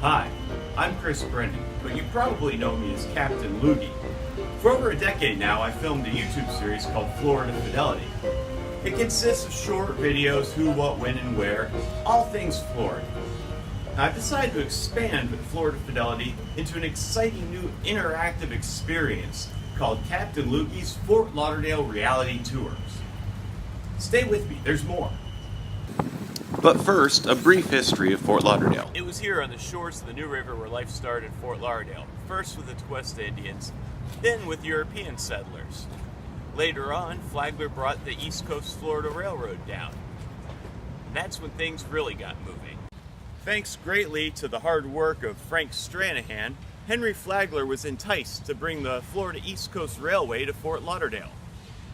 Hi, I'm Chris Brennan, but you probably know me as Captain Loogie. For over a decade now, I filmed a YouTube series called Florida Fidelity. It consists of short videos, who, what, when, and where, all things Florida. Now, I've decided to expand Florida Fidelity into an exciting new interactive experience called Captain Loogie's Fort Lauderdale Reality Tours. Stay with me, there's more. But first, a brief history of Fort Lauderdale. It was here on the shores of the New River where life started in Fort Lauderdale, first with the Tequesta Indians, then with European settlers. Later on, Flagler brought the East Coast Florida Railroad down. And that's when things really got moving. Thanks greatly to the hard work of Frank Stranahan, Henry Flagler was enticed to bring the Florida East Coast Railway to Fort Lauderdale.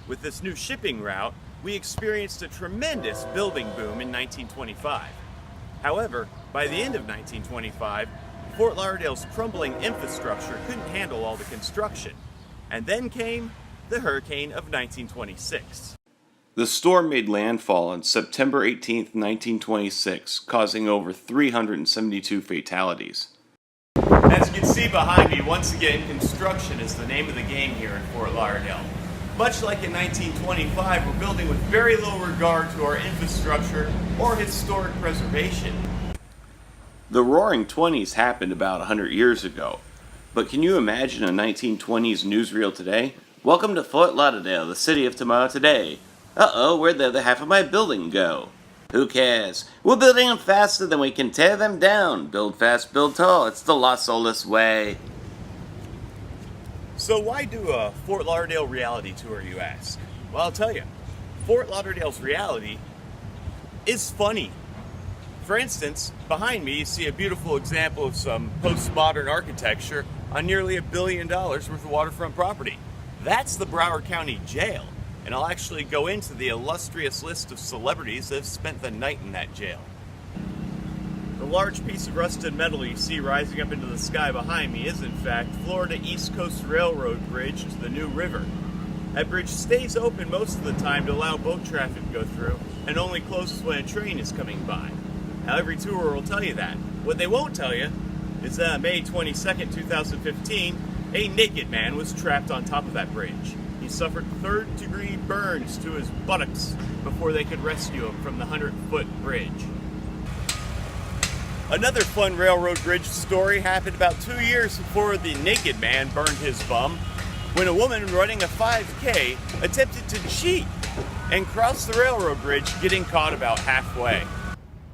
With this new shipping route, we experienced a tremendous building boom in 1925. However, by the end of 1925, Fort Lauderdale's crumbling infrastructure couldn't handle all the construction. And then came the hurricane of 1926. The storm made landfall on September 18, 1926, causing over 372 fatalities. As you can see behind me, once again, construction is the name of the game here in Fort Lauderdale. Much like in 1925, we're building with very little regard to our infrastructure or historic preservation. The Roaring Twenties happened about 100 years ago, but can you imagine a 1920s newsreel today? Welcome to Fort Lauderdale, the city of tomorrow today. Uh-oh, where'd the other half of my building go? Who cares? We're building them faster than we can tear them down. Build fast, build tall. It's the Los Olas way. So why do a Fort Lauderdale reality tour, you ask? Well, I'll tell you. Fort Lauderdale's reality is funny. For instance, behind me you see a beautiful example of some postmodern architecture on nearly $1 billion worth of waterfront property. That's the Broward County Jail, and I'll actually go into the illustrious list of celebrities that have spent the night in that jail. The large piece of rusted metal you see rising up into the sky behind me is in fact Florida East Coast Railroad Bridge to the New River. That bridge stays open most of the time to allow boat traffic to go through and only closes when a train is coming by. Now every tour will tell you that. What they won't tell you is that May 22nd, 2015, a naked man was trapped on top of that bridge. He suffered third-degree burns to his buttocks before they could rescue him from the 100-foot bridge. Another fun railroad bridge story happened about 2 years before the naked man burned his bum, when a woman running a 5K attempted to cheat and cross the railroad bridge, getting caught about halfway.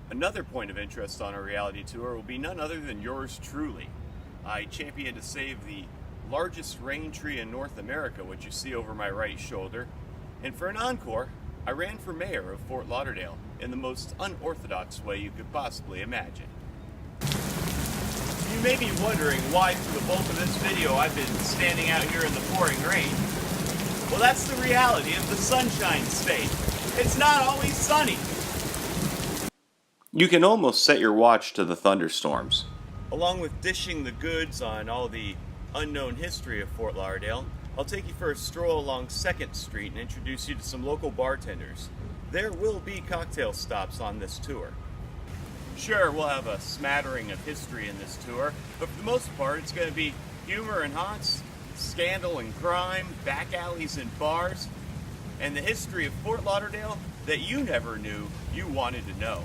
Another point of interest on our reality tour will be none other than yours truly. I championed to save the largest rain tree in North America, which you see over my right shoulder, and for an encore, I ran for mayor of Fort Lauderdale in the most unorthodox way you could possibly imagine. You may be wondering why for the bulk of this video I've been standing out here in the pouring rain. Well, that's the reality of the Sunshine State. It's not always sunny. You can almost set your watch to the thunderstorms. Along with dishing the goods on all the unknown history of Fort Lauderdale, I'll take you for a stroll along 2nd Street and introduce you to some local bartenders. There will be cocktail stops on this tour. Sure, we'll have a smattering of history in this tour, but for the most part it's going to be humor and haunts, scandal and crime, back alleys and bars, and the history of Fort Lauderdale that you never knew you wanted to know.